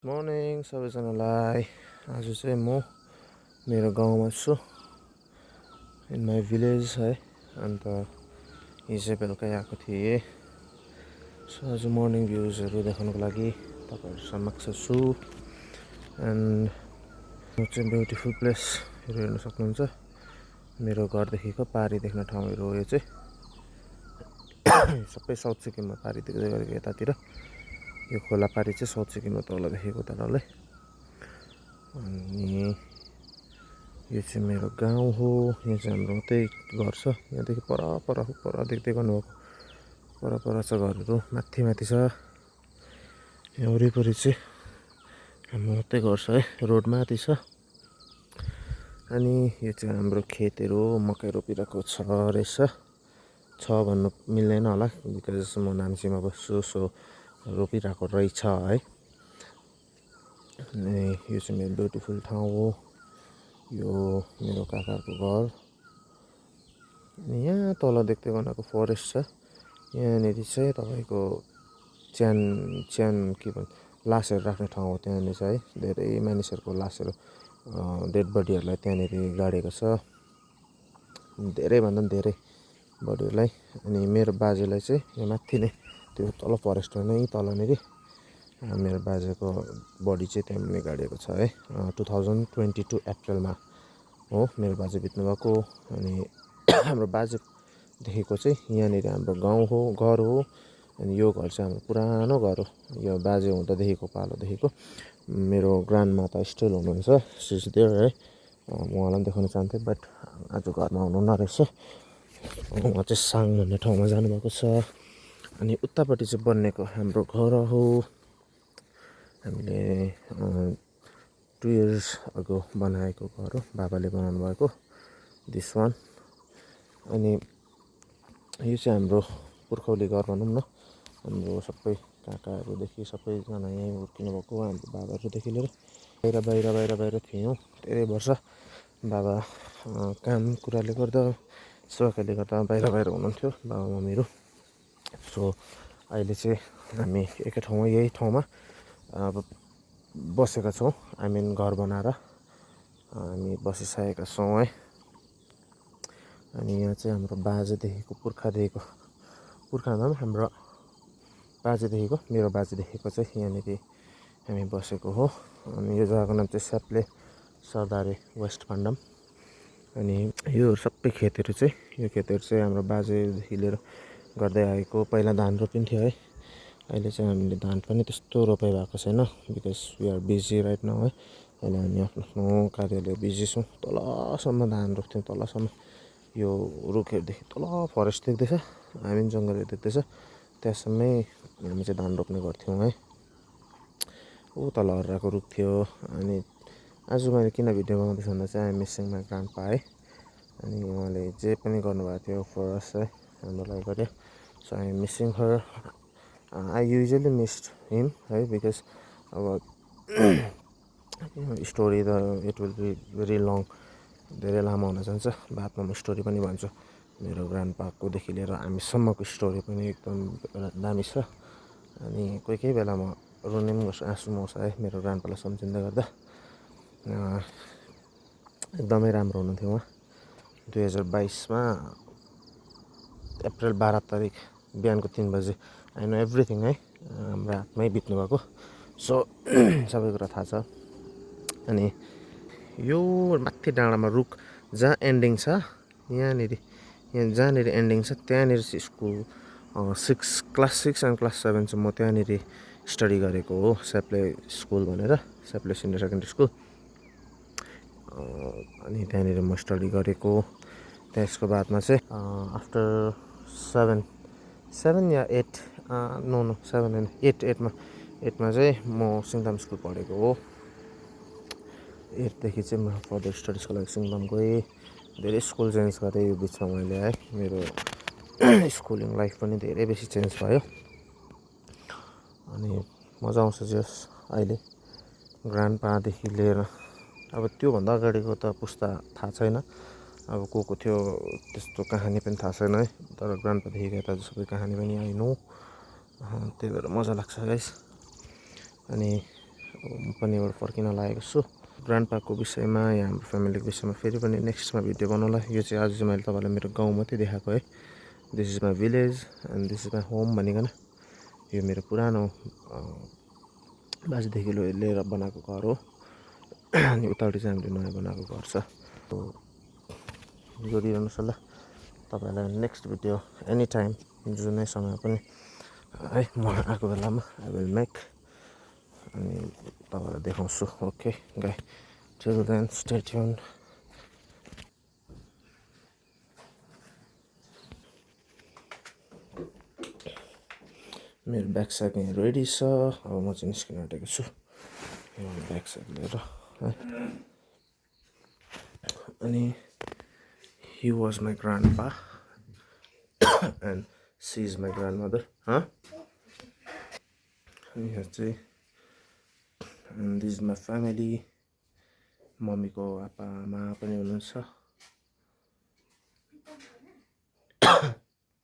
Morning सबैजनालाई। आज चाहिँ म मेरो गाउँमा छु, इन माई भिलेज है। अन्त हिजो बेलुकै आएको थिएँ। सो आज मर्निङ भ्युजहरू देखाउनुको लागि तपाईँहरू समक्ष छु। एन्ड म चाहिँ ब्युटिफुल प्लेसहरू हेर्न सक्नुहुन्छ। मेरो घरदेखिको पारी देख्ने ठाउँहरू हो यो चाहिँ। सबै साउथ सिक्किममा पारी देख्दै गरेको यतातिर। यो खोला पारी चाहिँ साउथ सिक्किममा तल देखेको तललाई। अनि यो चाहिँ मेरो गाउँ हो। यहाँ चाहिँ हाम्रो मात्रै घर छ। यहाँदेखि पर देख्दै गर्नुभएको पर छ घरहरू, माथि छ। यहाँ वरिपरि चाहिँ हाम्रो मात्रै घर छ है, रोड माथि छ। अनि यो चाहिँ हाम्रो खेतहरू हो, मकै रोपिरहेको छ रहेछ। छ भन्नु मिल्दैन होला बिकज म नाम्चीमा बस्छु, सो रोपिरहेको रहेछ है। अनि यो चाहिँ मेरो ब्युटिफुल ठाउँ हो। यो मेरो काकाको घर। अनि यहाँ तल देख्दै गर्नुको फरेस्ट छ। यहाँनिर चाहिँ तपाईँको च्यान के भन्छ लासहरू राख्ने ठाउँ हो। त्यहाँनिर चाहिँ है धेरै मानिसहरूको लासहरू, डेड बडीहरूलाई त्यहाँनिर गाडेको छ, धेरैभन्दा पनि धेरै बडीहरूलाई। अनि मेरो बाजेलाई चाहिँ यहाँ माथि नै त्यो तल फरेस्टमा नै तलनिर मेरो बाजेको बडी चाहिँ त्यहाँ पनि गाडिएको छ है। 2022 अप्रिलमा हो मेरो बाजे बित्नुभएको। अनि हाम्रो बाजेदेखिको चाहिँ यहाँनिर हाम्रो गाउँ हो, घर हो। अनि यो घर चाहिँ हाम्रो पुरानो घर हो। यो बाजे हुँदादेखिको पालोदेखिको मेरो ग्रान्ड माता स्टिल हुनुहुन्छ, सी इज देयर है। म उहाँलाई पनि देखाउन चाहन्थेँ, बट आज घरमा हुनुहुन्न रहेछ। उहाँ चाहिँ साङ भन्ने ठाउँमा जानुभएको छ। अनि उतापट्टि चाहिँ बनिएको हाम्रो घर हो। हामीले 2 years अगो बनाएको घर हो, बाबाले बनाउनु भएको दिस वान। अनि यो चाहिँ हाम्रो पुर्खौली घर भनौँ न। हाम्रो सबै काकाहरूदेखि सबैजना यहीँ हुर्किनु भएको, हाम्रो बाबाहरूदेखि लिएर बाहिर थियौँ धेरै वर्ष। बाबा काम कुराले गर्दा, सेवाकाले गर्दा बाहिर हुनुहुन्थ्यो बाबा मम्मीहरू। सो अहिले चाहिँ हामी एकै ठाउँमा यही ठाउँमा अब बसेका छौँ। आई मिन घर बनाएर हामी बसिसकेका छौँ है। अनि यहाँ चाहिँ हाम्रो बाजेदेखिको पुर्खामा पनि हाम्रो बाजेदेखिको मेरो बाजेदेखिको चाहिँ यहाँनिर हामी बसेको हो। अनि यो जग्गाको नाम चाहिँ स्याप्ले सरदारे वेस्ट पाण्डम। अनि यो सबै खेतहरू चाहिँ हाम्रो बाजेदेखि लिएर गर्दै आएको। पहिला धान रोपिन्थ्यो है, अहिले चाहिँ हामीले धान पनि त्यस्तो रोपाइ भएको छैन because we are busy right now है। अहिले हामी आफ्नो कार्यले बिजी छौँ। तलसम्म धान रोप्थ्यौँ, तलसम्म यो रुखहरूदेखि तल फरेस्ट देख्दैछ, हामी जङ्गलहरू देख्दैछ, त्यहाँसम्मै हामी चाहिँ धान रोप्ने गर्थ्यौँ है। ऊ तल हर्राको रुख थियो। अनि आज मैले किन भिडियो बनाउँदैछु भन्दा चाहिँ आई मिसिङ माई ग्रान्डपा है। अनि उहाँले जे पनि गर्नुभएको थियो फर अस है, हाम्रो लागि गर्यो। So I am missing her. I usually missed him है, बिकज अब स्टोरी त it will be very long, धेरै लामो हुन जान्छ। बादमा म स्टोरी पनि भन्छु। मेरो ग्रान्डपाकोदेखि लिएर हामीसम्मको स्टोरी पनि एकदम दामी छ। अनि कोही बेला म रुने पनि गर्छु, आँसु पनि आउँछ है मेरो ग्रान्डपालाई सम्झिँदै गर्दा। एकदमै राम्रो हुनुहुन्थ्यो उहाँ। 2022मा अप्रिल 12 तारिक बिहानको 3 बजे आई नो एभ्रिथिङ है, हाम्रो हातमै बित्नु भएको। सो सबै कुरा थाहा छ। अनि यो माथि डाँडामा रुख जहाँ एन्डिङ छ, यहाँ जहाँनिर एन्डिङ छ त्यहाँनिर चाहिँ स्कुल क्लास 6 एन्ड क्लास 7 चाहिँ म त्यहाँनिर स्टडी गरेको हो, स्याप्ले स्कुल भनेर, स्याप्ले सिनियर सेकेन्ड्री स्कुल। अनि त्यहाँनिर म स्टडी गरेको। त्यसको बादमा चाहिँ आफ्टर 7 या 8 नो 7 होइन 8मा चाहिँ म सिङ्ताम स्कुल पढेको हो। 8देखि चाहिँ म फर्दर स्टडिजको लागि सिङ्ताम गएँ। धेरै स्कुल चेन्ज गरेँ यो बिचमा मैले है। मेरो स्कुलिङ लाइफ पनि धेरै बेसी चेन्ज भयो। अनि मजा आउँछ जस अहिले ग्रान्डपादेखि लिएर, अब त्योभन्दा अगाडिको त पुस्ता थाहा छैन, अब को थियो त्यस्तो कहानी पनि थाहा छैन है। तर ग्रान्डपादेखि यता सबै कहानी पनि आई नो। त्यही भएर मजा लाग्छ गाइस। अनि म पनि एउटा फर्किन लागेको छु। ग्रान्डपाको विषयमा या हाम्रो फ्यामिलीको विषयमा फेरि पनि नेक्स्टमा भिडियो बनाउला। यो चाहिँ आज चाहिँ मैले तपाईँलाई मेरो गाउँ मात्रै देखाएको है। This is my village and this is my home भनिकन यो मेरो पुरानो बाजेदेखि लिएर बनाएको घर हो। अनि उतापट्टि चाहिँ हामीले नयाँ बनाएको घर छ। जोडिरहनुहोस् होला तपाईँहरूलाई नेक्स्ट भिडियो एनी टाइम जुनै समय पनि है म आएको बेलामा आई विल मेक अनि तपाईँलाई देखाउँछु। ओके गाई, टिल देन स्टे ट्युन। मेरो ब्याक साइड यहाँ रेडी छ। अब म चाहिँ निस्किन आँटेको छु ब्याक साइड लिएर है। अनि he was my grandpa and she is my grandmother. यहाँ चाहिँ and this is my family. मम्मीको आप्पा आमा पनि हुनुहुन्छ।